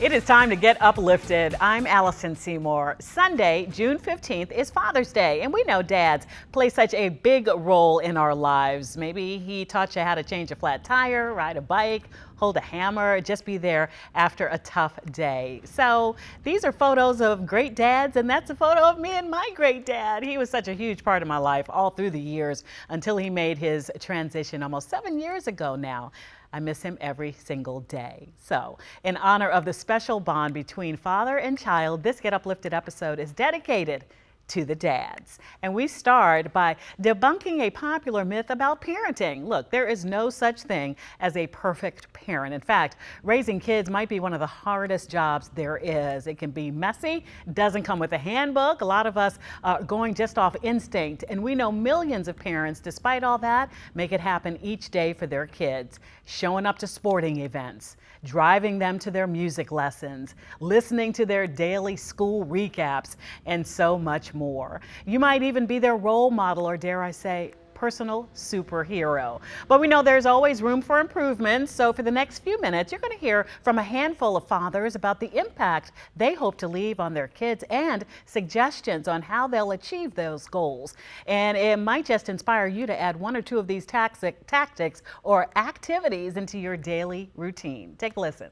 It is time to get uplifted. I'm Allison Seymour. Sunday, June 15th is Father's Day, and we know dads play such a big role in our lives. Maybe he taught you how to change a flat tire, ride a bike, hold a hammer, just be there after a tough day. So these are photos of great dads, and that's a photo of me and my great dad. He was such a huge part of my life all through the years until he made his transition almost 7 years ago now. I miss him every single day. So, in honor of the special bond between father and child, this Get Uplifted episode is dedicated to the dads. And we start by debunking a popular myth about parenting. Look, there is no such thing as a perfect parent. In fact, raising kids might be one of the hardest jobs there is. It can be messy, doesn't come with a handbook. A lot of us are going just off instinct. And we know millions of parents, despite all that, make it happen each day for their kids. Showing up to sporting events, driving them to their music lessons, listening to their daily school recaps, and so much more. You might even be their role model, or dare I say, personal superhero. But we know there's always room for improvement, so for the next few minutes, you're going to hear from a handful of fathers about the impact they hope to leave on their kids and suggestions on how they'll achieve those goals. And it might just inspire you to add one or two of these tactics or activities into your daily routine. Take a listen.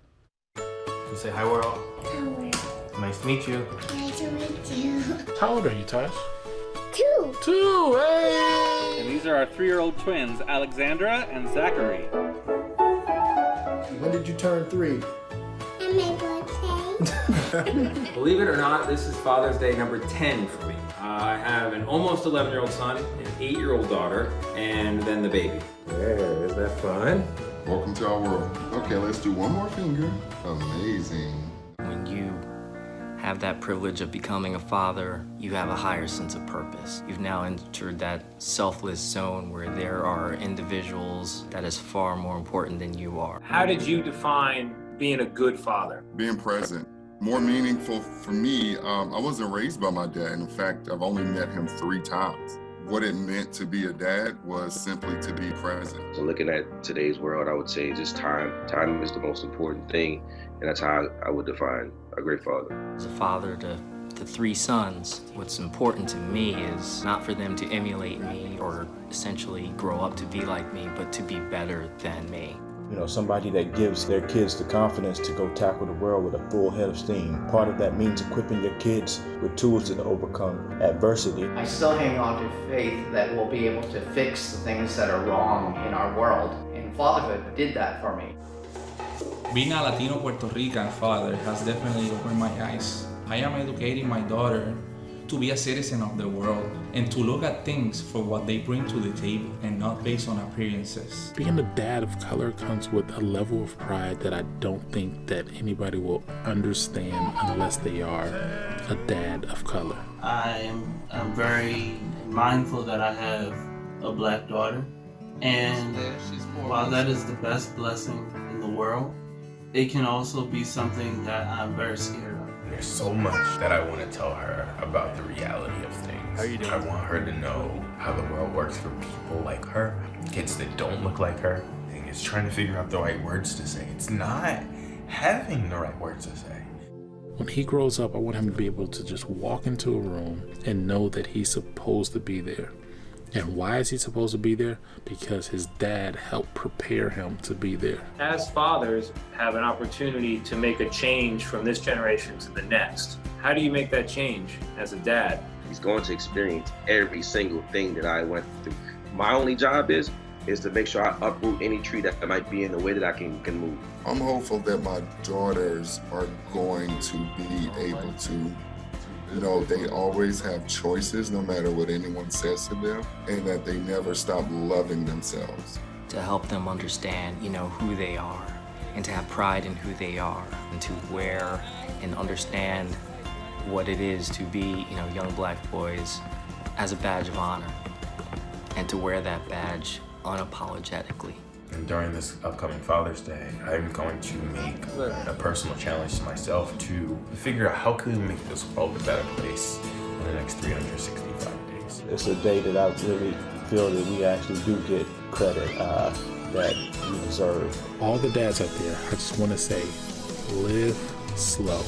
You say hi, world. Hi, world. Nice to meet you. Nice to meet you. How old are you, Tosh? 2. 2, hey! And these are our 3-year-old twins, Alexandra and Zachary. When did you turn 3? On my birthday. Believe it or not, this is Father's Day number 10 for me. I have an almost 11-year-old son, an 8-year-old daughter, and then the baby. Yeah, is that fun? Welcome to our world. Okay, let's do one more finger. Amazing. When you have that privilege of becoming a father, you have a higher sense of purpose. You've now entered that selfless zone where there are individuals that is far more important than you are. How did you define being a good father? Being present. More meaningful for me, I wasn't raised by my dad. In fact, I've only met him 3 times. What it meant to be a dad was simply to be present. So looking at today's world, I would say just time. Time is the most important thing, and that's how I would define a great father. As a father to 3 sons, what's important to me is not for them to emulate me or essentially grow up to be like me, but to be better than me. You know, somebody that gives their kids the confidence to go tackle the world with a full head of steam. Part of that means equipping your kids with tools to overcome adversity. I still hang on to faith that we'll be able to fix the things that are wrong in our world. And fatherhood did that for me. Being a Latino Puerto Rican father has definitely opened my eyes. I am educating my daughter to be a citizen of the world and to look at things for what they bring to the table and not based on appearances. Being a dad of color comes with a level of pride that I don't think that anybody will understand unless they are a dad of color. I'm very mindful that I have a black daughter, and while that is the best blessing in the world, it can also be something that I'm very scared of. There's so much that I want to tell her about the reality of things. How are you doing? I want her to know how the world works for people like her, kids that don't look like her. And it's trying to figure out the right words to say. It's not having the right words to say. When he grows up, I want him to be able to just walk into a room and know that he's supposed to be there. And why is he supposed to be there? Because his dad helped prepare him to be there. As fathers, have an opportunity to make a change from this generation to the next. How do you make that change as a dad? He's going to experience every single thing that I went through. My only job is to make sure I uproot any tree that might be in the way that I can move. I'm hopeful that my daughters are going to be able to, they always have choices no matter what anyone says to them, and that they never stop loving themselves. To help them understand, who they are, and to have pride in who they are, and to wear and understand what it is to be, young black boys as a badge of honor, and to wear that badge unapologetically. And during this upcoming Father's Day, I'm going to make a personal challenge to myself to figure out how can we make this world a better place in the next 365 days. It's a day that I really feel that we actually do get credit that we deserve. All the dads out there, I just want to say, live slow.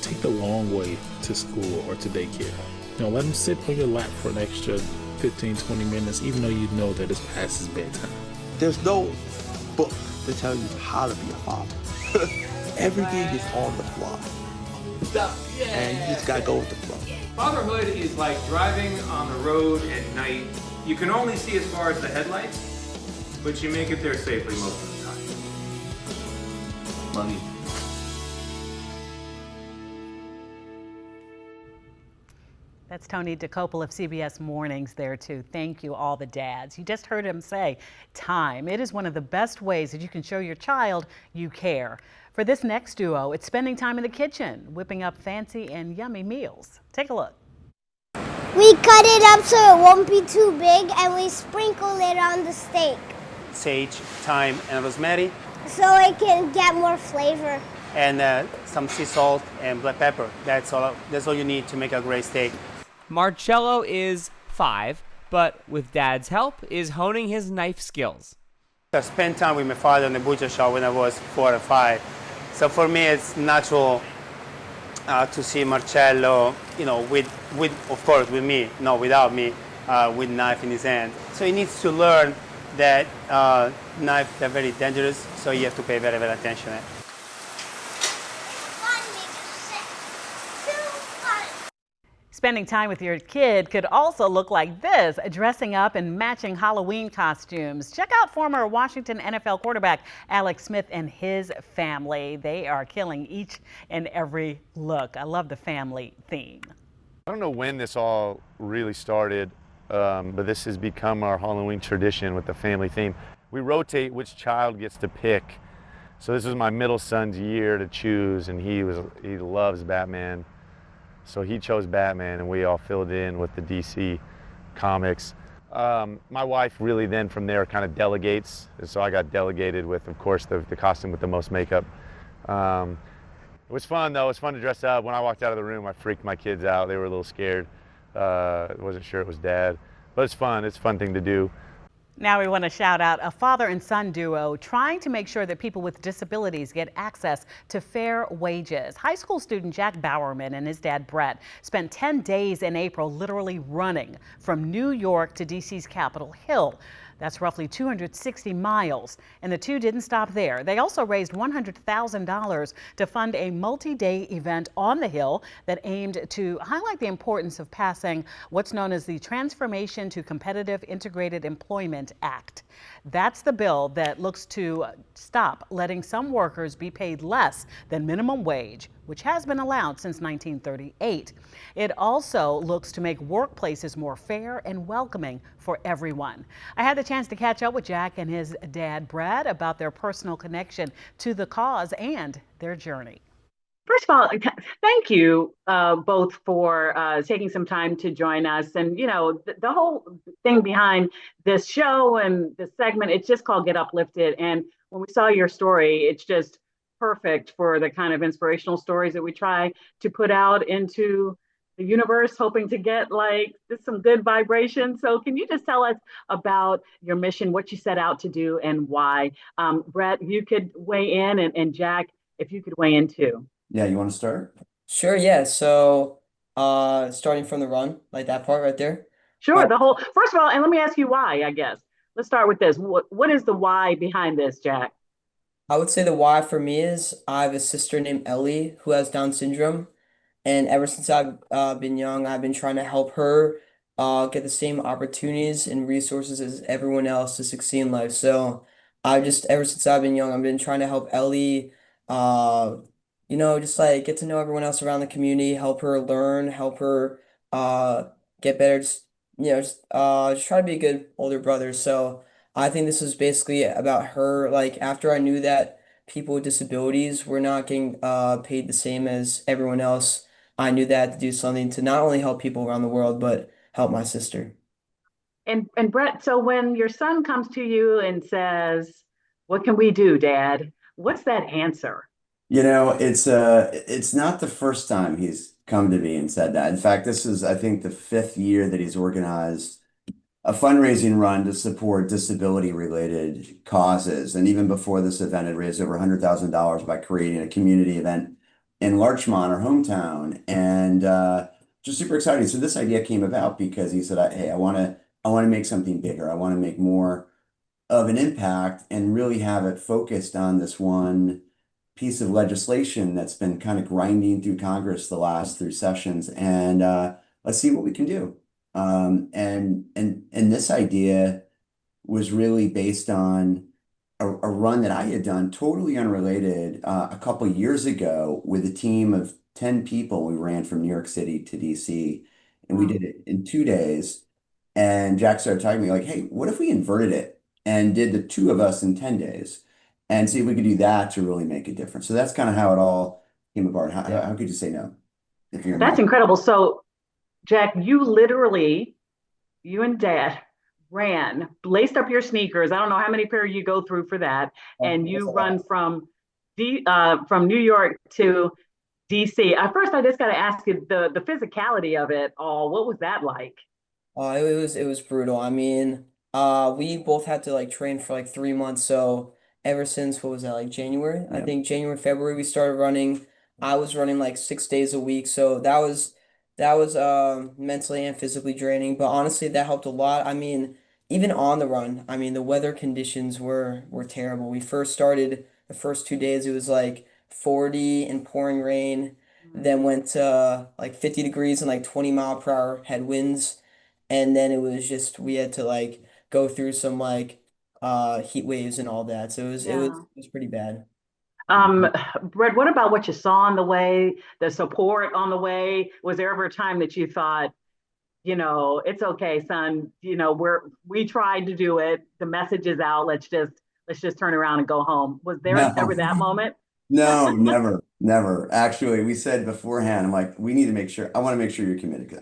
Take the long way to school or to daycare. Let him sit on your lap for an extra 15, 20 minutes, even though you know that it's past his bedtime. There's no book to tell you how to be a father. Everything is on the fly. And you just gotta go with the flow. Fatherhood is like driving on the road at night. You can only see as far as the headlights, but you make it there safely most of the time. Love you. That's Tony DeCopel of CBS Mornings there too. Thank you, all the dads. You just heard him say time. It is one of the best ways that you can show your child you care. For this next duo, it's spending time in the kitchen, whipping up fancy and yummy meals. Take a look. We cut it up so it won't be too big, and we sprinkle it on the steak Sage, thyme, and rosemary, so it can get more flavor. and some sea salt and black pepper. That's all you need to make a great steak. Marcello is 5, but with Dad's help, is honing his knife skills. I spent time with my father in the butcher shop when I was 4 or 5. So for me, it's natural to see Marcello, with of course with me, not without me, with knife in his hand. So he needs to learn that knives are very dangerous, so you have to pay very, very attention. Spending time with your kid could also look like this, dressing up in matching Halloween costumes. Check out former Washington NFL quarterback Alex Smith and his family. They are killing each and every look. I love the family theme. I don't know when this all really started, but this has become our Halloween tradition with the family theme. We rotate which child gets to pick. So this was my middle son's year to choose, and he loves Batman. So he chose Batman, and we all filled in with the DC comics. My wife really then from there kind of delegates, and so I got delegated with, of course, the costume with the most makeup. It was fun, though. It was fun to dress up. When I walked out of the room, I freaked my kids out. They were a little scared. I wasn't sure it was Dad, but it's fun. It's a fun thing to do. Now we want to shout out a father and son duo trying to make sure that people with disabilities get access to fair wages. High school student Jack Bowerman and his dad Brett spent 10 days in April literally running from New York to DC's Capitol Hill. That's roughly 260 miles. And the two didn't stop there. They also raised $100,000 to fund a multi-day event on the Hill that aimed to highlight the importance of passing what's known as the Transformation to Competitive Integrated Employment Act. That's the bill that looks to stop letting some workers be paid less than minimum wage, which has been allowed since 1938. It also looks to make workplaces more fair and welcoming for everyone. I had the chance to catch up with Jack and his dad, Brad, about their personal connection to the cause and their journey. First of all, thank you both for taking some time to join us. And, the whole thing behind this show and this segment, it's just called Get Uplifted. And when we saw your story, it's just perfect for the kind of inspirational stories that we try to put out into the universe, hoping to get just some good vibration. So can you just tell us about your mission, what you set out to do and why? Brett, you could weigh in, and Jack, if you could weigh in too. Yeah, you want to start? Sure, yeah. So, starting from the run, like that part right there. Sure, first of all, and let me ask you why, I guess. Let's start with this. What is the why behind this, Jack? I would say the why for me is I have a sister named Ellie who has Down syndrome. And ever since I've been young, I've been trying to help her get the same opportunities and resources as everyone else to succeed in life. So ever since I've been young, I've been trying to help Ellie, just get to know everyone else around the community, help her learn, help her get better, just try to be a good older brother. So I think this was basically about her, after I knew that people with disabilities were not getting paid the same as everyone else, I knew that I had to do something to not only help people around the world, but help my sister. And Brett, so when your son comes to you and says, "What can we do, Dad?" What's that answer? It's not the first time he's come to me and said that. In fact, this is, I think, the 5th year that he's organized a fundraising run to support disability-related causes. And even before this event, had raised over $100,000 by creating a community event in Larchmont, our hometown, and just super excited. So this idea came about because he said, "Hey, I want to make something bigger. I want to make more of an impact and really have it focused on this one piece of legislation that's been kind of grinding through Congress the last three sessions, and let's see what we can do." And this idea was really based on a run that I had done totally unrelated a couple years ago with a team of 10 people. We ran from New York City to DC and we Wow. did it in 2 days. And Jack started talking to me like, hey, what if we inverted it and did the two of us in 10 days and see if we could do that to really make a difference? So that's kind of how it all came apart. How could you say no if you're That's me? incredible. So, Jack, you and Dad ran, laced up your sneakers. I don't know how many pair you go through for that, and That's you a lot. run from New York to DC. At first, I just got to ask you the physicality of it all. What was that like? It was brutal. I mean, we both had to like train for like 3 months. So ever since what was that, like January? I Yeah. think January, February we started running. I was running like 6 days a week. So that was mentally and physically draining. But honestly, that helped a lot. I mean, even on the run, I mean the weather conditions were terrible. We first started the first 2 days, it was like 40 and pouring rain, then went to like 50 degrees and like 20-mile-per-hour headwinds. And then it was just we had to like go through some like heat waves and all that. So Yeah. it was pretty bad. Um, Brett, what about what you saw on the way, the support on the way? Was there ever a time that you thought, it's okay, son, we tried to do it. The message is out. Let's just turn around and go home. Was there No. ever that moment? No, never, never. Actually, we said beforehand, I'm like, we need to make sure, I want to make sure you're committed. 'Cause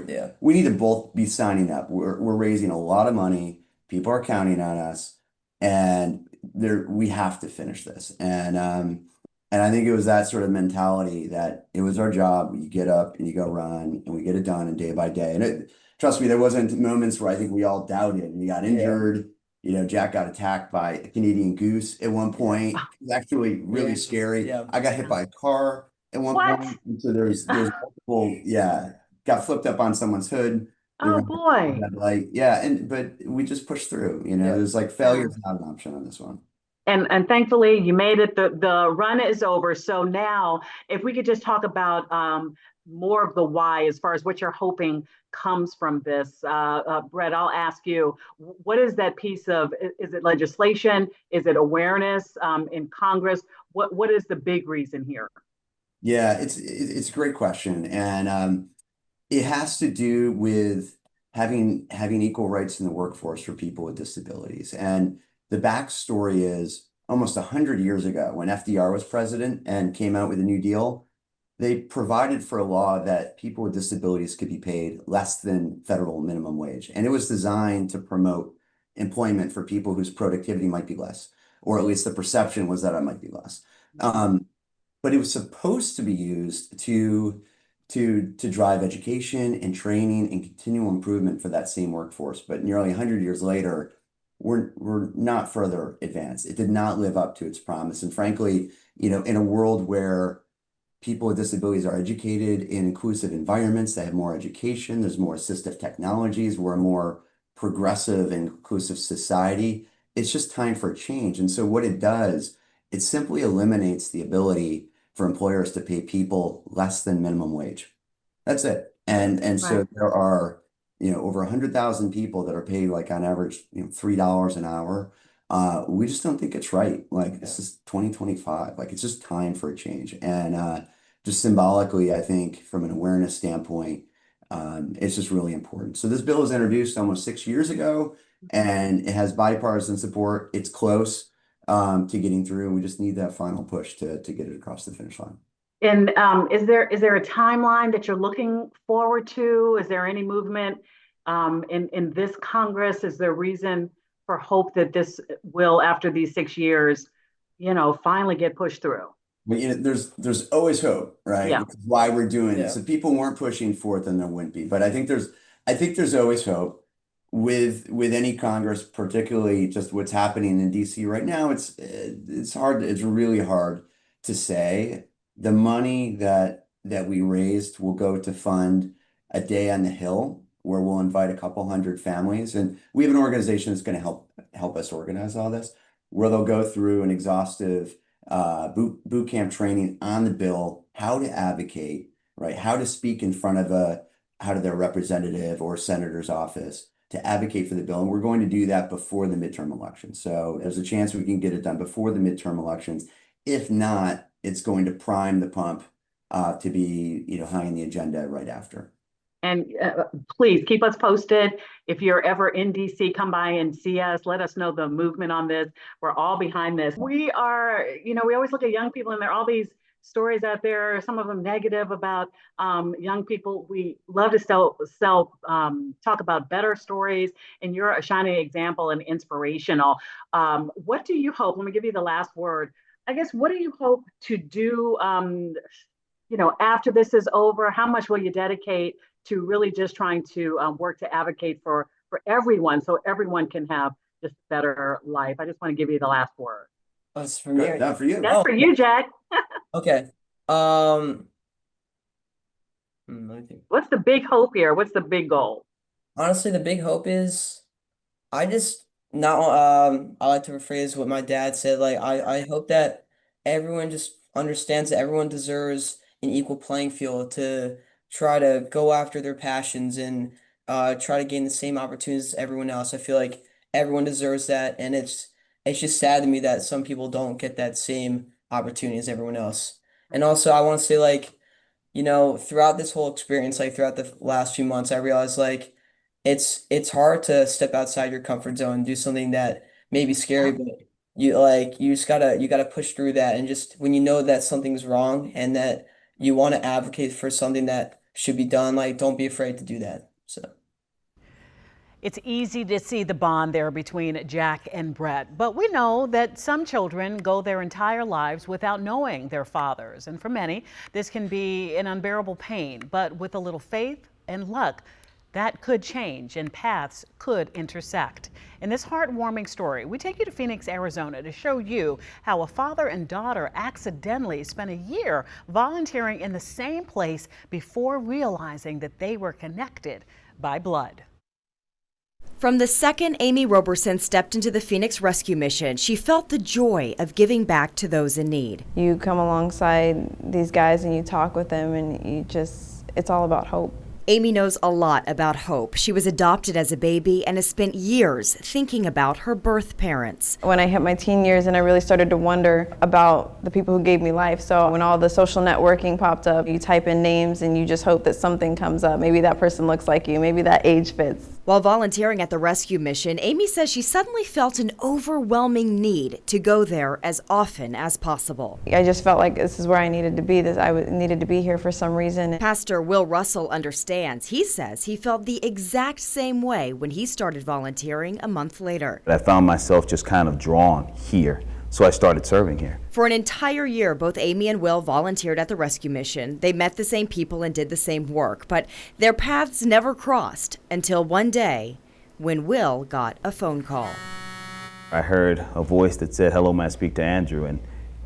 Yeah. we need to both be signing up. We're raising a lot of money. People are counting on us, and we have to finish this. And I think it was that sort of mentality that it was our job. You get up and you go run, and we get it done, and day by day. And trust me, there wasn't moments where I think we all doubted and you got injured. Jack got attacked by a Canadian goose at one point. It was actually really scary. Yeah. I got hit by a car at one What? point. And so there's multiple, yeah, got flipped up on someone's hood. They Oh ran a boy. red light. Yeah, but we just pushed through. Yeah. There's like Yeah. failure's not an option on this one. And thankfully you made it. The run is over. So now, if we could just talk about more of the why, as far as what you're hoping comes from this. Brett, I'll ask you, what is that piece of? Is it legislation? Is it awareness in Congress? What is the big reason here? Yeah, it's a great question, and it has to do with having equal rights in the workforce for people with disabilities. And the backstory is almost 100 years ago, when FDR was president and came out with a New Deal, they provided for a law that people with disabilities could be paid less than federal minimum wage. And it was designed to promote employment for people whose productivity might be less, or at least the perception was that it might be less. But it was supposed to be used to drive education and training and continual improvement for that same workforce. But nearly 100 years later, we're not further advanced. It did not live up to its promise. And frankly, in a world where people with disabilities are educated in inclusive environments, they have more education, there's more assistive technologies, we're a more progressive and inclusive society. It's just time for a change. And so what it does, it simply eliminates the ability for employers to pay people less than minimum wage. That's it. And Right. so there are, over 100,000 people that are paid like on average, $3 an hour. We just don't think it's right. Like this is 2025. Like it's just time for a change. And just symbolically, I think from an awareness standpoint, it's just really important. So this bill was introduced almost 6 years ago, and it has bipartisan support. It's close to getting through. We just need that final push to get it across the finish line. And is there a timeline that you're looking forward to? Is there any movement in this Congress? Is there reason for hope that this will, after these 6 years, finally get pushed through? But there's always hope, right? Yeah. Which is why we're doing Yeah. this. If people weren't pushing for it, then there wouldn't be. But I think there's always hope with any Congress, particularly just what's happening in DC right now. It's really hard to say. The money that we raised will go to fund a day on the Hill where we'll invite a couple hundred families. And we have an organization that's going to help us organize all this, where they'll go through an exhaustive boot camp training on the bill, how to advocate, right? How to speak in front of their representative or senator's office to advocate for the bill. And we're going to do that before the midterm elections. So there's a chance we can get it done before the midterm elections. If not, it's going to prime the pump to be, high in the agenda right after. And please keep us posted. If you're ever in DC, come by and see us. Let us know the movement on this. We're all behind this. We are, we always look at young people and there are all these stories out there, some of them negative about young people. We love to talk about better stories, and you're a shining example and inspirational. What do you hope? Let me give you the last word. I guess, what do you hope to do, after this is over? How much will you dedicate to really just trying to work to advocate for everyone so everyone can have just a better life? I just want to give you the last word. That's for me. Not for you. That's for you, Jack. Okay. Let me think. What's the big hope here? What's the big goal? Honestly, the big hope is I just not I like to rephrase what my dad said. Like I hope that everyone just understands that everyone deserves an equal playing field to try to go after their passions and try to gain the same opportunities as everyone else. I feel like everyone deserves that, and it's just sad to me that some people don't get that same opportunity as everyone else. And also, I want to say, like, throughout this whole experience, like throughout the last few months, I realized like it's hard to step outside your comfort zone and do something that may be scary, but you just gotta push through that. And just when you know that something's wrong and that you want to advocate for something that should be done, like, don't be afraid to do that. So. It's easy to see the bond there between Jack and Brett, but we know that some children go their entire lives without knowing their fathers. And for many, this can be an unbearable pain, but with a little faith and luck, that could change and paths could intersect. In this heartwarming story, we take you to Phoenix, Arizona to show you how a father and daughter accidentally spent a year volunteering in the same place before realizing that they were connected by blood. From the second Amy Roberson stepped into the Phoenix Rescue Mission, she felt the joy of giving back to those in need. You come alongside these guys and you talk with them, and it's all about hope. Amy knows a lot about hope. She was adopted as a baby and has spent years thinking about her birth parents. When I hit my teen years and I really started to wonder about the people who gave me life. So when all the social networking popped up, you type in names and you just hope that something comes up. Maybe that person looks like you, maybe that age fits. While volunteering at the rescue mission, Amy says she suddenly felt an overwhelming need to go there as often as possible. I just felt like this is where I needed to be. I needed to be here for some reason. Pastor Will Russell understands. He says he felt the exact same way when he started volunteering a month later. I found myself just kind of drawn here, so I started serving here. For an entire year, both Amy and Will volunteered at the rescue mission. They met the same people and did the same work, but their paths never crossed until one day when Will got a phone call. I heard a voice that said, "Hello, may I speak to Andrew?" And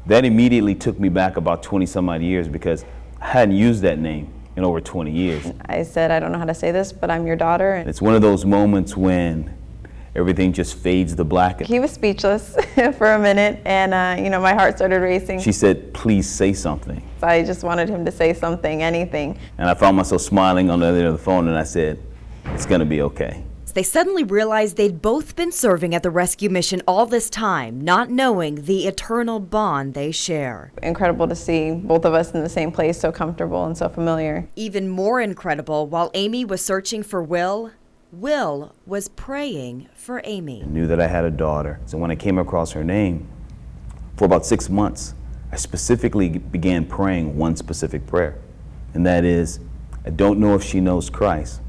that immediately took me back about 20 some odd years because I hadn't used that name in over 20 years. I said, "I don't know how to say this, but I'm your daughter." And it's one of those moments when everything just fades to black. He was speechless for a minute, and my heart started racing. She said, "Please say something." I just wanted him to say something, anything. And I found myself smiling on the other end of the phone, and I said, "It's gonna be okay." They suddenly realized they'd both been serving at the rescue mission all this time, not knowing the eternal bond they share. Incredible to see both of us in the same place, so comfortable and so familiar. Even more incredible, while Amy was searching for Will was praying for Amy. I knew that I had a daughter, so when I came across her name, for about 6 months, I specifically began praying one specific prayer, and that is, I don't know if she knows Christ,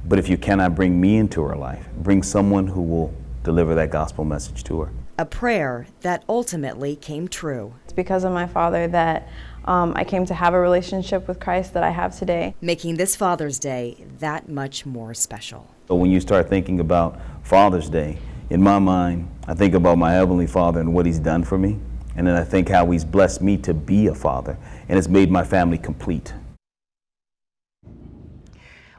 but if you cannot bring me into her life, bring someone who will deliver that gospel message to her. A prayer that ultimately came true. It's because of my father that I came to have a relationship with Christ that I have today. Making this Father's Day that much more special. So when you start thinking about Father's Day, in my mind, I think about my Heavenly Father and what He's done for me, And then I think how he's blessed me to be a father, and it's made my family complete.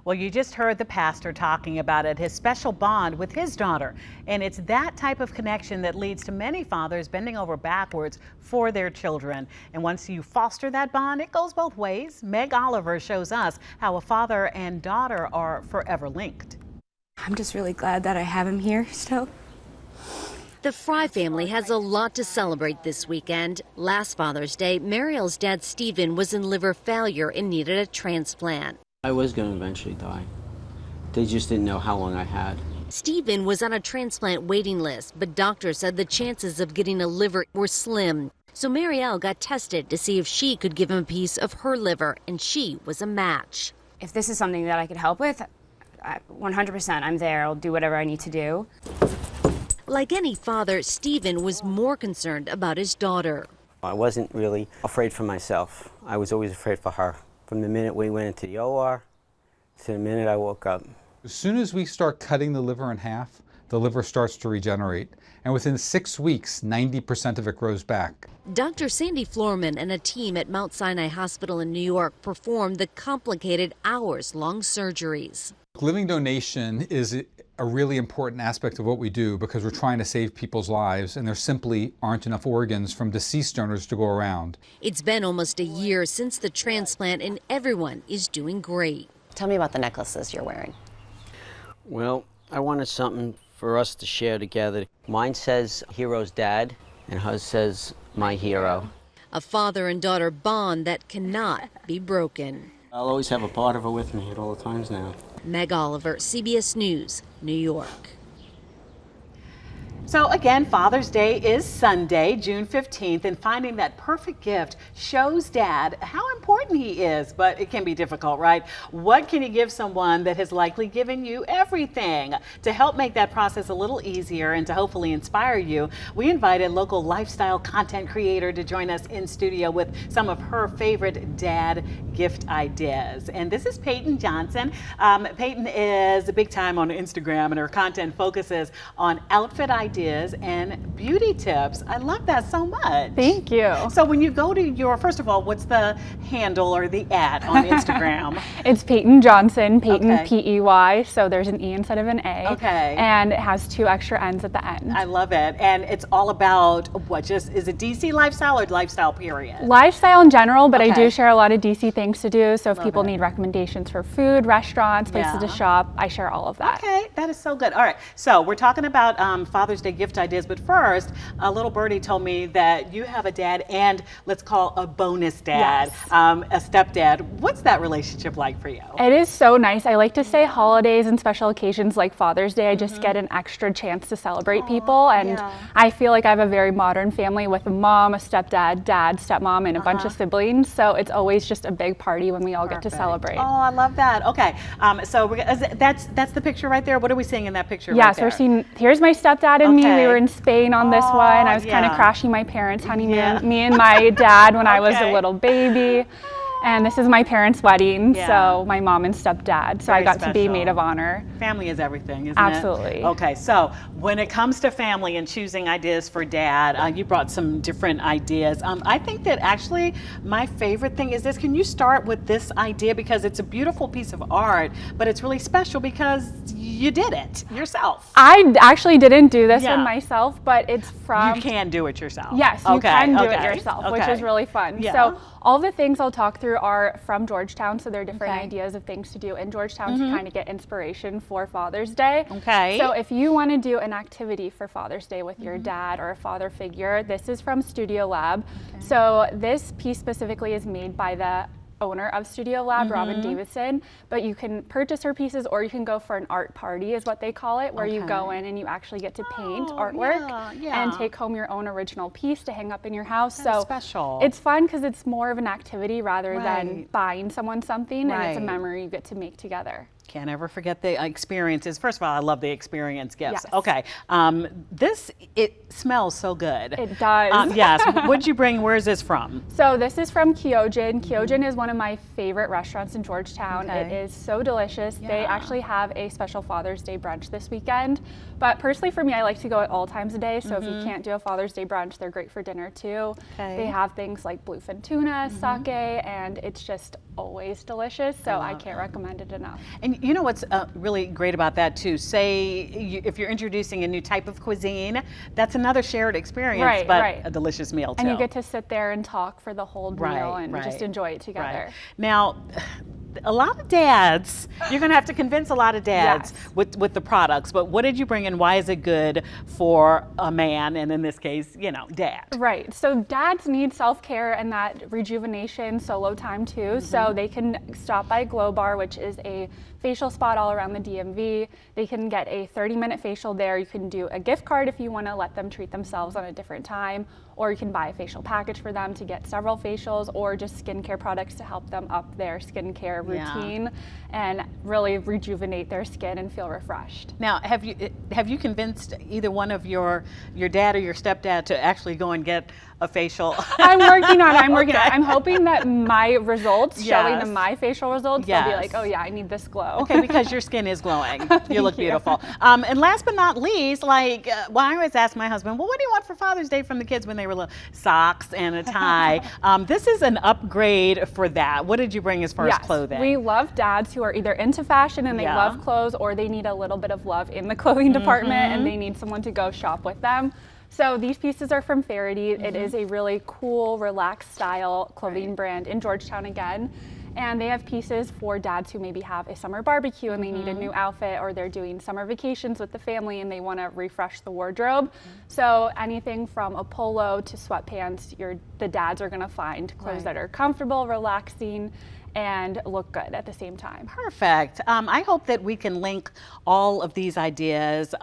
Well, you just heard the pastor talking about it, his special bond with his daughter. And it's that type of connection that leads to many fathers bending over backwards for their children. And once you foster that bond, it goes both ways. Meg Oliver shows us how a father and daughter are forever linked. I'm just really glad that I have him here still. The Fry family has a lot to celebrate this weekend. Last Father's Day, Mariel's dad, Stephen, was in liver failure and needed a transplant. I was going to eventually die. They just didn't know how long I had. Stephen was on a transplant waiting list, but doctors said the chances of getting a liver were slim. So Marielle got tested to see if she could give him a piece of her liver, and she was a match. If this is something that I could help with, 100% I'm there. I'll do whatever I need to do. Like any father, Stephen was more concerned about his daughter. I wasn't really afraid for myself. I was always afraid for her. From the minute we went into the OR to the minute I woke up. As soon as we start cutting the liver in half, the liver starts to regenerate. And within 6 weeks, 90% of it grows back. Dr. Sandy Florman and a team at Mount Sinai Hospital in New York performed the complicated hours-long surgeries. Living donation is a really important aspect of what we do because we're trying to save people's lives, and there simply aren't enough organs from deceased donors to go around. It's been almost a year since the transplant, and everyone is doing great. Tell me about the necklaces you're wearing. Well, I wanted something for us to share together. Mine says Hero's Dad, and hers says My Hero. A father and daughter bond that cannot be broken. I'll always have a part of her with me at all times now. Meg Oliver, CBS News, New York. So again, Father's Day is Sunday, June 15th, and finding that perfect gift shows Dad how important he is, but it can be difficult, right? What can you give someone that has likely given you everything? To help make that process a little easier and to hopefully inspire you, we invited local lifestyle content creator to join us in studio with some of her favorite dad gift ideas. And this is Peyton Johnson. Peyton is big time on Instagram, and her content focuses on outfit ideas and beauty tips. I love that so much. Thank you. So when you go to your, first of all, what's the handle or the ad on Instagram? It's Peyton Johnson, Peyton, Okay. P-E-Y, so there's an E instead of an A. Okay. And it has 2 extra N's at the end. I love it. And it's all about what, just, is it DC lifestyle or lifestyle period? Lifestyle in general, but I Okay. do share a lot of DC things to do. So if Love people it. need recommendations for food, restaurants, places to Yeah. shop, I share all of that. Okay, that is so good. All right, so we're talking about Father's Day gift ideas, but first, a little birdie told me that you have a dad and let's call a bonus dad, Yes. a stepdad. What's that relationship like for you? It is so nice. I like to say holidays and special occasions like Father's Day, I just get an extra chance to celebrate people. And yeah. I feel like I have a very modern family with a mom, a stepdad, dad, stepmom, and a bunch of siblings. So it's always just a big party when we all get to celebrate. Oh, I love that. Okay, so that's the picture right there. What are we seeing in that picture? Yeah, right so we're there? seeing, here's my stepdad and me. We were in Spain on this one. I was kind of yeah. crashing my parents' honeymoon, Yeah. me and my dad when I was a Okay. little baby. And this is my parents' wedding, Yeah. so my mom and stepdad. So I Very got to be special. maid of honor. Family is everything, isn't Absolutely. it? Okay, so when it comes to family and choosing ideas for dad, you brought some different ideas. I think that actually my favorite thing is this. Can you start with this idea? Because it's a beautiful piece of art, but it's really special because you did it yourself. I actually didn't do this Yeah. one myself, but it's from... You can do it yourself. Yes, you Okay, can do it okay, yourself, which okay. is really fun. Yeah. So all the things I'll talk through are from Georgetown, so there are different Okay. ideas of things to do in Georgetown Mhm. to kind of get inspiration for Father's Day. Okay. So if you want to do an activity for Father's Day with your dad or a father figure, this is from Studio Lab. So this piece specifically is made by the owner of Studio Lab, Robin Davidson, but you can purchase her pieces or you can go for an art party is what they call it, where you go in and you actually get to paint artwork and take home your own original piece to hang up in your house. That's so special. it's fun because it's more of an activity rather than Right. buying someone something, and it's a Right. memory you get to make together. Can't ever forget the experiences. First of all, I love the experience gifts. Yes. Okay, it smells so good. It does. Yes. What'd you bring? Where is this from? So this is from Kyojin. Kyojin is one of my favorite restaurants in Georgetown. Okay. It is so delicious. Yeah. They actually have a special Father's Day brunch this weekend. But personally for me, I like to go at all times of day. So if you can't do a Father's Day brunch, they're great for dinner too. Okay. They have things like bluefin tuna, sake, and it's just always delicious. So I can't recommend it enough. And you know what's really great about that too? If you're introducing a new type of cuisine, that's another shared experience, but a delicious meal too. And you get to sit there and talk for the whole meal and just enjoy it together. Right. Now, a lot of dads, you're going to have to convince a lot of dads with the products, but what did you bring and why is it good for a man, and in this case, dad? Right, so dads need self-care and that rejuvenation solo time too, so they can stop by Glow Bar, which is a facial spot all around the DMV. They can get a 30-minute facial there. You can do a gift card if you want to let them treat themselves on a different time, or you can buy a facial package for them to get several facials, or just skincare products to help them up their skincare routine and really rejuvenate their skin and feel refreshed. Now, have you convinced either one of your dad or your stepdad to actually go and get a facial? I'm working on it. I'm hoping that my results, showing them my facial results, they'll be like, oh yeah, I need this glow. Okay, because your skin is glowing. You look beautiful. And last but not least, I always ask my husband, well, what do you want for Father's Day from the kids when they were little? Socks and a tie. This is an upgrade for that. What did you bring as far as clothing? We love dads who are either into fashion and they love clothes, or they need a little bit of love in the clothing department and they need someone to go shop with them. So these pieces are from Faraday. It is a really cool, relaxed style clothing brand in Georgetown again. And they have pieces for dads who maybe have a summer barbecue and they need a new outfit, or they're doing summer vacations with the family and they want to refresh the wardrobe. So anything from a polo to sweatpants, the dads are going to find clothes that are comfortable, relaxing, and look good at the same time. Perfect. I hope that we can link all of these ideas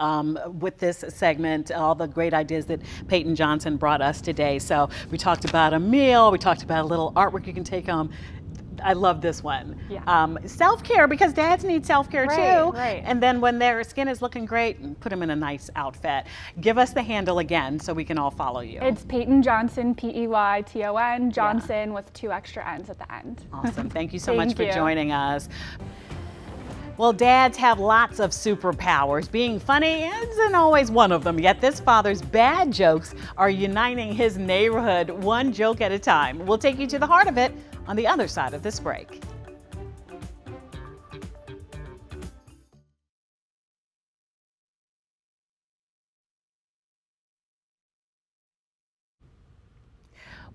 with this segment, all the great ideas that Peyton Johnson brought us today. So we talked about a meal, we talked about a little artwork you can take home. I love this one. Self-care, because dads need self-care too. Right. And then when their skin is looking great, put them in a nice outfit. Give us the handle again so we can all follow you. It's Peyton Johnson, Peyton Johnson with 2 extra N's at the end. Awesome. Thank you so much for joining us. Well, dads have lots of superpowers. Being funny isn't always one of them, yet this father's bad jokes are uniting his neighborhood one joke at a time. We'll take you to the heart of it on the other side of this break.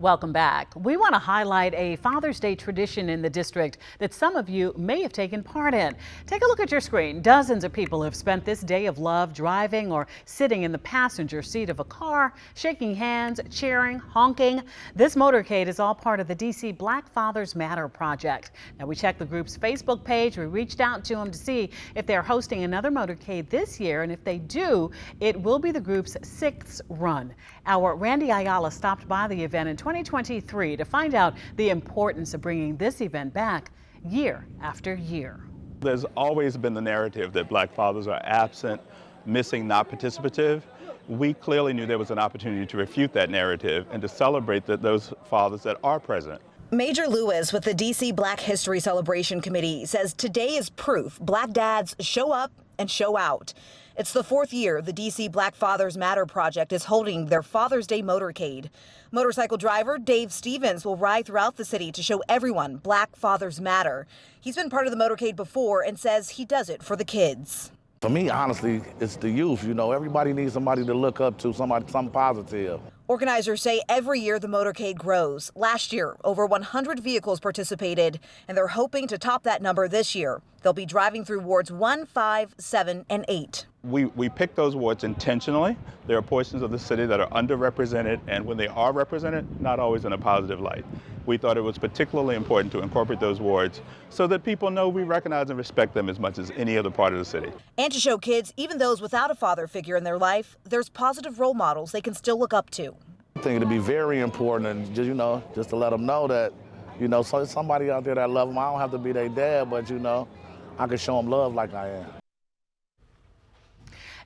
Welcome back. We want to highlight a Father's Day tradition in the district that some of you may have taken part in. Take a look at your screen. Dozens of people have spent this day of love driving or sitting in the passenger seat of a car, shaking hands, cheering, honking. This motorcade is all part of the DC Black Fathers Matter project. Now, we checked the group's Facebook page. We reached out to them to see if they're hosting another motorcade this year, and if they do, it will be the group's 6th run. Our Randy Ayala stopped by the event in 2023 to find out the importance of bringing this event back year after year. There's always been the narrative that Black fathers are absent, missing, not participative. We clearly knew there was an opportunity to refute that narrative and to celebrate those fathers that are present. Major Lewis with the DC Black History Celebration Committee says today is proof Black dads show up and show out. It's the 4th year the DC Black Fathers Matter project is holding their Father's Day motorcade. Motorcycle driver Dave Stevens will ride throughout the city to show everyone Black Fathers Matter. He's been part of the motorcade before and says he does it for the kids. For me, honestly, it's the youth. You know, everybody needs somebody to look up to, something positive. Organizers say every year the motorcade grows. Last year, over 100 vehicles participated, and they're hoping to top that number this year. They'll be driving through wards 1, 5, 7, and 8. We pick those wards intentionally. There are portions of the city that are underrepresented, and when they are represented, not always in a positive light. We thought it was particularly important to incorporate those wards so that people know we recognize and respect them as much as any other part of the city. And to show kids, even those without a father figure in their life, there's positive role models they can still look up to. I think it'd be very important, and just to let them know that, somebody out there that love them. I don't have to be their dad, but I can show them love like I am.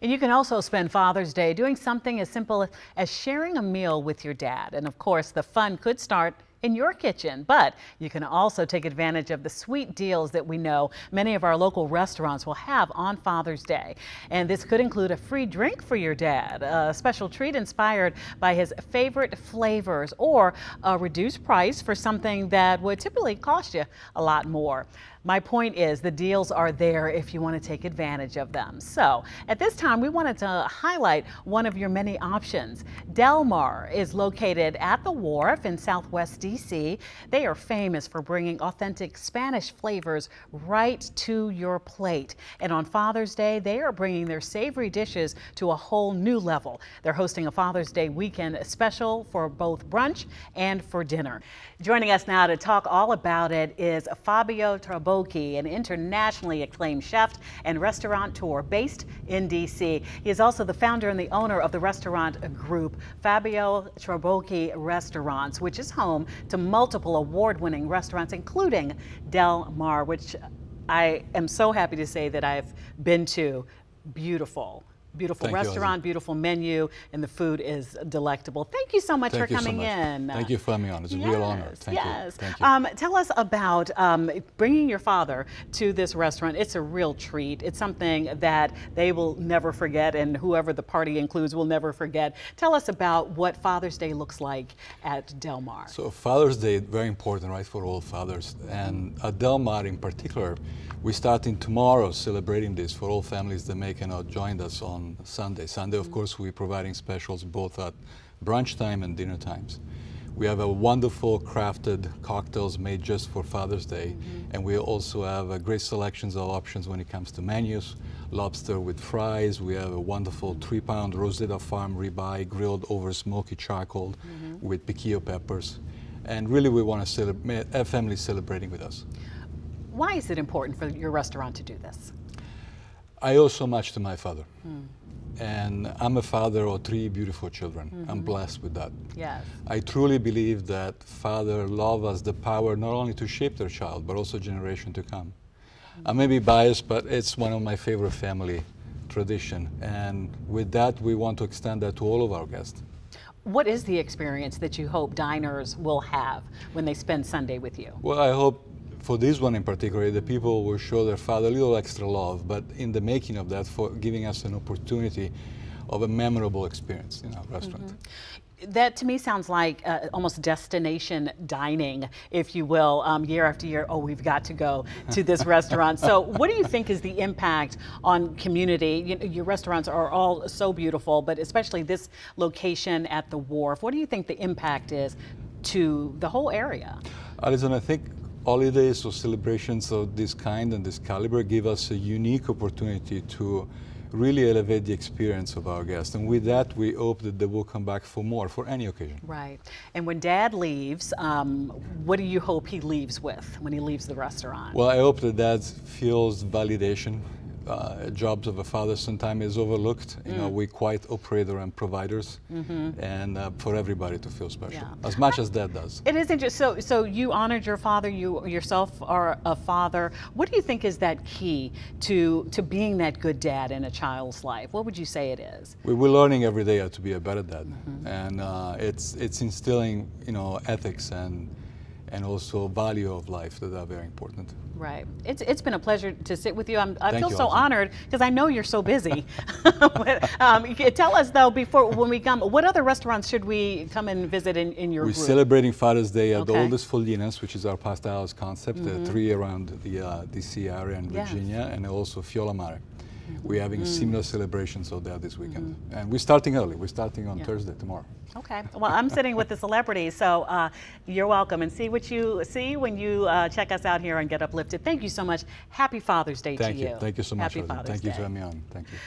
And you can also spend Father's Day doing something as simple as sharing a meal with your dad. And of course, the fun could start in your kitchen, but you can also take advantage of the sweet deals that we know many of our local restaurants will have on Father's Day. And this could include a free drink for your dad, a special treat inspired by his favorite flavors, or a reduced price for something that would typically cost you a lot more. My point is, the deals are there if you want to take advantage of them. So at this time, we wanted to highlight one of your many options. Del Mar is located at the Wharf in Southwest DC. They are famous for bringing authentic Spanish flavors right to your plate. And on Father's Day, they are bringing their savory dishes to a whole new level. They're hosting a Father's Day weekend special for both brunch and for dinner. Joining us now to talk all about it is Fabio Trabochi, an internationally acclaimed chef and restaurateur based in DC. He is also the founder and the owner of the restaurant group Fabio Trabochi Restaurants, which is home to multiple award-winning restaurants, including Del Mar, which I am so happy to say that I've been to. Beautiful restaurant, beautiful menu, and the food is delectable. Thank you so much for coming in. Thank you for having me on. It's a real honor. Thank you. Thank you. Tell us about bringing your father to this restaurant. It's a real treat. It's something that they will never forget, and whoever the party includes will never forget. Tell us about what Father's Day looks like at Del Mar. So Father's Day, very important, right, for all fathers. And at Del Mar in particular, we're starting tomorrow celebrating this for all families that may cannot join us on Sunday. Sunday, of course, we're providing specials both at brunch time and dinner times. We have a wonderful crafted cocktails made just for Father's Day, and we also have a great selections of options when it comes to menus. Lobster with fries. We have a wonderful 3-pound Rosetta Farm ribeye grilled over smoky charcoal with piquillo peppers. And really, we want to have families celebrating with us. Why is it important for your restaurant to do this? I owe so much to my father. And I'm a father of 3 beautiful children. I'm blessed with that. Yes. I truly believe that father love has the power not only to shape their child, but also generation to come. I may be biased, but it's one of my favorite family tradition. And with that, we want to extend that to all of our guests. What is the experience that you hope diners will have when they spend Sunday with you? Well, I hope for this one in particular, the people will show their father a little extra love, but in the making of that, for giving us an opportunity of a memorable experience in our restaurant. That to me sounds like almost destination dining, if you will, year after year. Oh, we've got to go to this restaurant. So what do you think is the impact on community? Your restaurants are all so beautiful, but especially this location at the Wharf. What do you think the impact is to the whole area? Alison, I think holidays or celebrations of this kind and this caliber give us a unique opportunity to really elevate the experience of our guests. And with that, we hope that they will come back for more, for any occasion. Right. And when Dad leaves, what do you hope he leaves with when he leaves the restaurant? Well, I hope that Dad feels validation. Jobs of a father sometimes is overlooked. You know, we're quite operator and providers, and for everybody to feel special, as much as Dad does. It is interesting. So you honored your father. You yourself are a father. What do you think is that key to being that good dad in a child's life? What would you say it is? We're learning every day how to be a better dad, and it's instilling, ethics and also value of life that are very important. Right. It's been a pleasure to sit with you. I feel you, so Alison. honored because I know you're so busy. But, tell us though, before when we come, what other restaurants should we come and visit in your We're group? celebrating Father's Day at the Oldest Folinas, which is our pasta house concept, 3 around the DC area and Virginia, and also Fiola Mare. We're having a similar celebrations of that this weekend. And we're starting early. We're starting on Thursday, tomorrow. Okay. Well, I'm sitting with the celebrity, so you're welcome. And see what you see when you check us out here on Get Uplifted. Thank you so much. Happy Father's Day to you. Thank you so much. Happy Father's Day. Thank you for having me on. Thank you.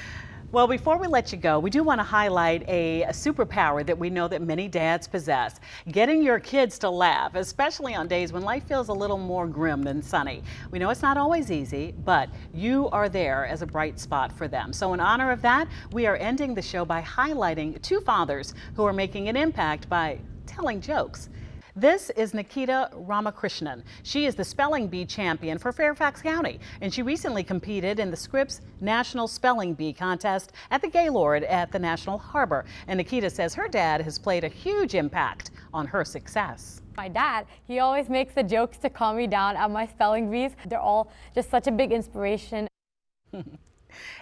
Well, before we let you go, we do want to highlight a superpower that we know that many dads possess: getting your kids to laugh, especially on days when life feels a little more grim than sunny. We know it's not always easy, but you are there as a bright spot for them. So in honor of that, we are ending the show by highlighting 2 fathers who are making an impact by telling jokes. This is Nikita Ramakrishnan. She is the spelling bee champion for Fairfax County, and she recently competed in the Scripps National Spelling Bee Contest at the Gaylord at the National Harbor. And Nikita says her dad has played a huge impact on her success. My dad, he always makes the jokes to calm me down at my spelling bees. They're all just such a big inspiration.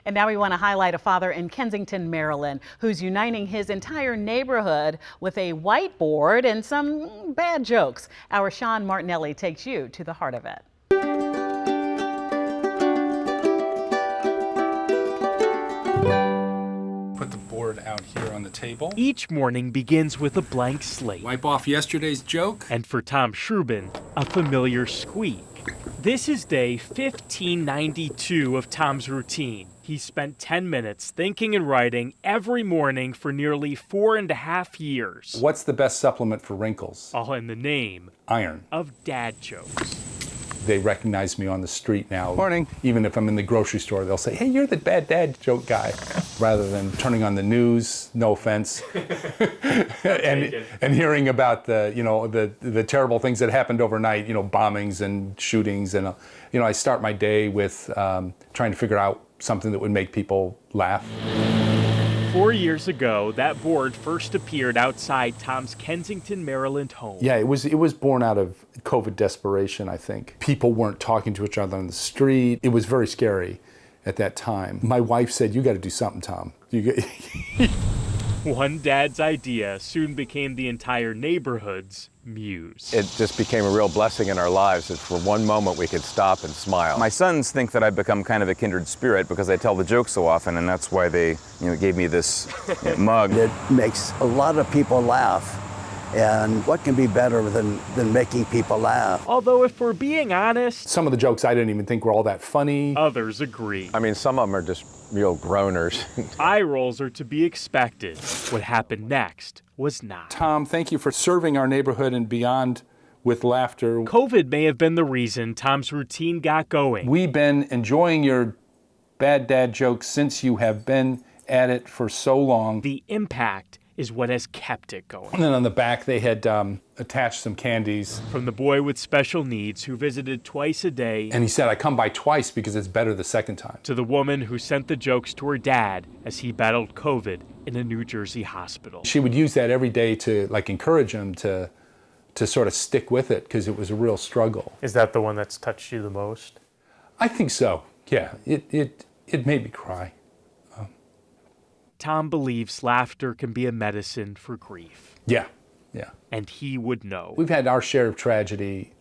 And now we want to highlight a father in Kensington, Maryland, who's uniting his entire neighborhood with a whiteboard and some bad jokes. Our Sean Martinelli takes you to the heart of it. Put the board out here on the table. Each morning begins with a blank slate. Wipe off yesterday's joke. And for Tom Shrubin, a familiar squeak. This is day 1592 of Tom's routine. He spent 10 minutes thinking and writing every morning for nearly 4.5 years. What's the best supplement for wrinkles? All in the name Iron. of dad jokes. They recognize me on the street now. Morning. Even if I'm in the grocery store, they'll say, hey, you're the bad dad joke guy. Rather than turning on the news, no offense, and hearing about the terrible things that happened overnight, bombings and shootings. And, I start my day with trying to figure out something that would make people laugh. 4 years ago, that board first appeared outside Tom's Kensington, Maryland home. Yeah, it was born out of COVID desperation, I think. People weren't talking to each other on the street. It was very scary at that time. My wife said, you got to do something, Tom. One dad's idea soon became the entire neighborhood's muse. It just became a real blessing in our lives that for one moment we could stop and smile. My sons think that I've become kind of a kindred spirit because I tell the jokes so often, and that's why they gave me this mug. It makes a lot of people laugh. And what can be better than making people laugh? Although if we're being honest, some of the jokes I didn't even think were all that funny. Others agree. I mean, some of them are just real groaners. Eye rolls are to be expected. What happened next was not. Tom, thank you for serving our neighborhood and beyond with laughter. COVID may have been the reason Tom's routine got going. We've been enjoying your bad dad jokes since you have been at it for so long. The impact is what has kept it going. And then on the back, they had attached some candies. From the boy with special needs who visited twice a day. And he said, I come by twice because it's better the second time. To the woman who sent the jokes to her dad as he battled COVID in a New Jersey hospital. She would use that every day to encourage him to sort of stick with it because it was a real struggle. Is that the one that's touched you the most? I think so, yeah. It made me cry. Tom believes laughter can be a medicine for grief. Yeah. And he would know. We've had our share of tragedy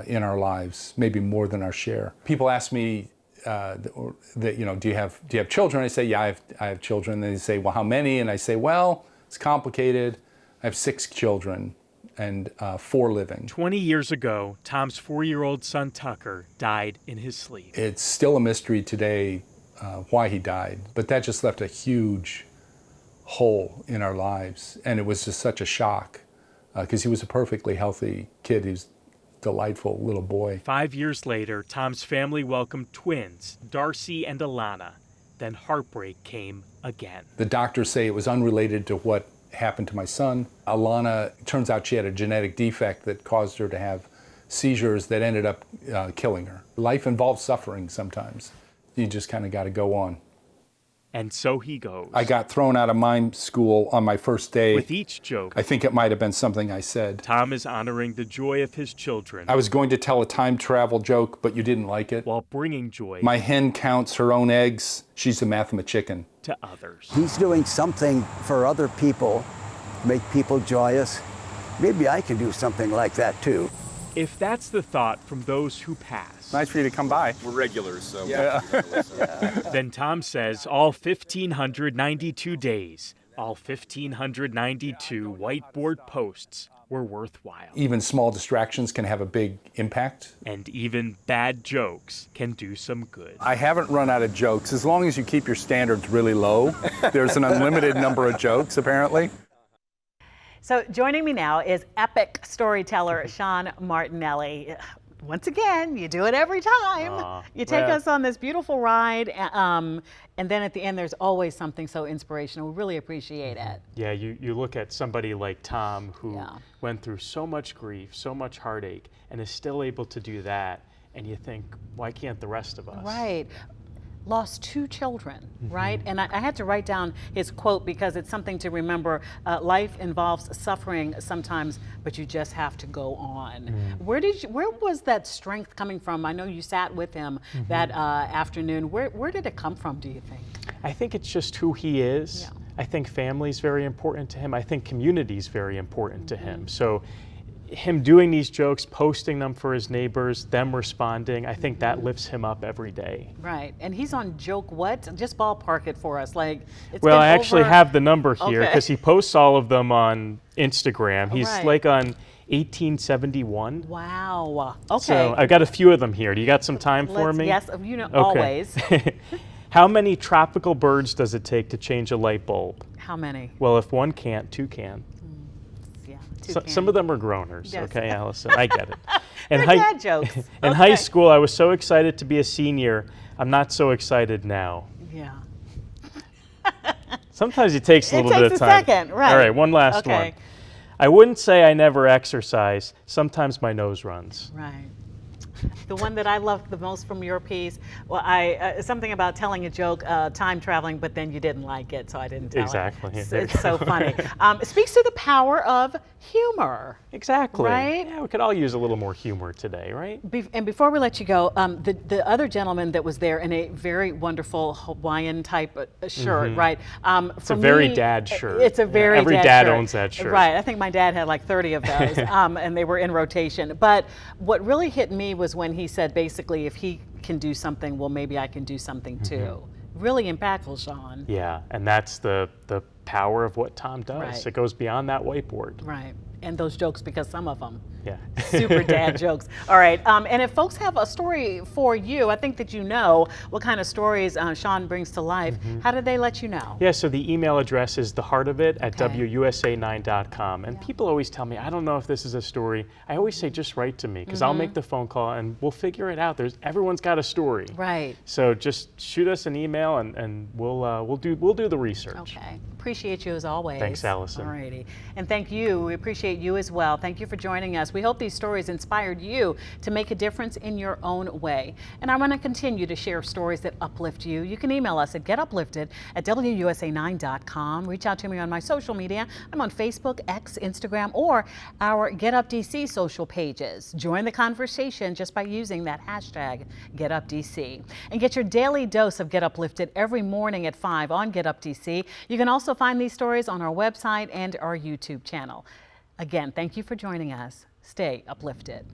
in our lives, maybe more than our share. People ask me, do you have children? I say, yeah, I have children. They say, well, how many? And I say, well, it's complicated. I have 6 children and 4 living. 20 years ago, Tom's 4-year-old son Tucker died in his sleep. It's still a mystery today why he died, but that just left a huge hole in our lives, and it was just such a shock because he was a perfectly healthy kid. He was a delightful little boy. 5 years later, Tom's family welcomed twins, Darcy and Alana. Then heartbreak came again. The doctors say it was unrelated to what happened to my son. Alana, turns out she had a genetic defect that caused her to have seizures that ended up killing her. Life involves suffering sometimes. You just kind of got to go on. And so he goes. I got thrown out of mime school on my first day. With each joke, I think it might have been something I said. Tom is honoring the joy of his children. I was going to tell a time travel joke, but you didn't like it. While bringing joy. My hen counts her own eggs. She's a mathematician. To others. He's doing something for other people, make people joyous. Maybe I can do something like that too. If that's the thought from those who pass. Nice for you to come by. We're regulars, so. Yeah. Then Tom says all 1,592 days, all 1,592 whiteboard posts were worthwhile. Even small distractions can have a big impact. And even bad jokes can do some good. I haven't run out of jokes. As long as you keep your standards really low, there's an unlimited number of jokes, apparently. So joining me now is epic storyteller Sean Martinelli. once again, you do it every time. You take us on this beautiful ride, and then at the end, there's always something so inspirational. We really appreciate it. Yeah, you look at somebody like Tom who went through so much grief, so much heartache, and is still able to do that, and you think, why can't the rest of us? Right. Lost 2 children, right? And I had to write down his quote because it's something to remember. Life involves suffering sometimes, but you just have to go on. Where was that strength coming from? I know you sat with him that afternoon. Where did it come from, do you think? I think it's just who he is. I think family is very important to him. I think community is very important to him. So him doing these jokes, posting them for his neighbors, them responding, I think that lifts him up every day. Right, and he's on Joke What? Just ballpark it for us. Like, it's well, been I actually over... have the number here because he posts all of them on Instagram. He's like on 1871. Wow, okay. So I've got a few of them here. Do you got some time for me? Yes, you know, always. How many tropical birds does it take to change a light bulb? How many? Well, if one can't, 2 can. Some of them are groaners, okay, Allison? I get it. They're dad jokes. In high school, I was so excited to be a senior. I'm not so excited now. Yeah. Sometimes it takes a little bit of time. It takes a second, right. All right, one last one. I wouldn't say I never exercise. Sometimes my nose runs. Right. The one that I loved the most from your piece, well, something about telling a joke, time traveling, but then you didn't like it, so I didn't tell it. It's so funny. It speaks to the power of humor. Exactly. Right? Yeah, we could all use a little more humor today, right? And before we let you go, the other gentleman that was there in a very wonderful Hawaiian type shirt, right? It's a very dad shirt. It's a very every dad owns that shirt. Right. I think my dad had like 30 of those, and they were in rotation. But what really hit me was when he said, basically, if he can do something, well, maybe I can do something too. Really impactful, Sean. Yeah, and that's the power of what Tom does. Right. It goes beyond that whiteboard. Right. And those jokes, because some of them, yeah, super dad jokes. All right. And if folks have a story for you, I think that you know what kind of stories Sean brings to life. How did they let you know? Yeah, so the email address is theheartofit@wusa9.com. And people always tell me, I don't know if this is a story. I always say, just write to me, because I'll make the phone call and we'll figure it out. Everyone's got a story. Right. So just shoot us an email and we'll do the research. Okay. Appreciate you as always. Thanks, Allison. All righty. And thank you. We appreciate you as well. Thank you for joining us. We hope these stories inspired you to make a difference in your own way. And I want to continue to share stories that uplift you. You can email us at getuplifted@wusa9.com. Reach out to me on my social media. I'm on Facebook, X, Instagram, or our Get Up DC social pages. Join the conversation just by using that hashtag GetUpDC. And get your daily dose of Get Uplifted every morning at 5 on Get Up DC. You can also find these stories on our website and our YouTube channel. Again, thank you for joining us. Stay uplifted.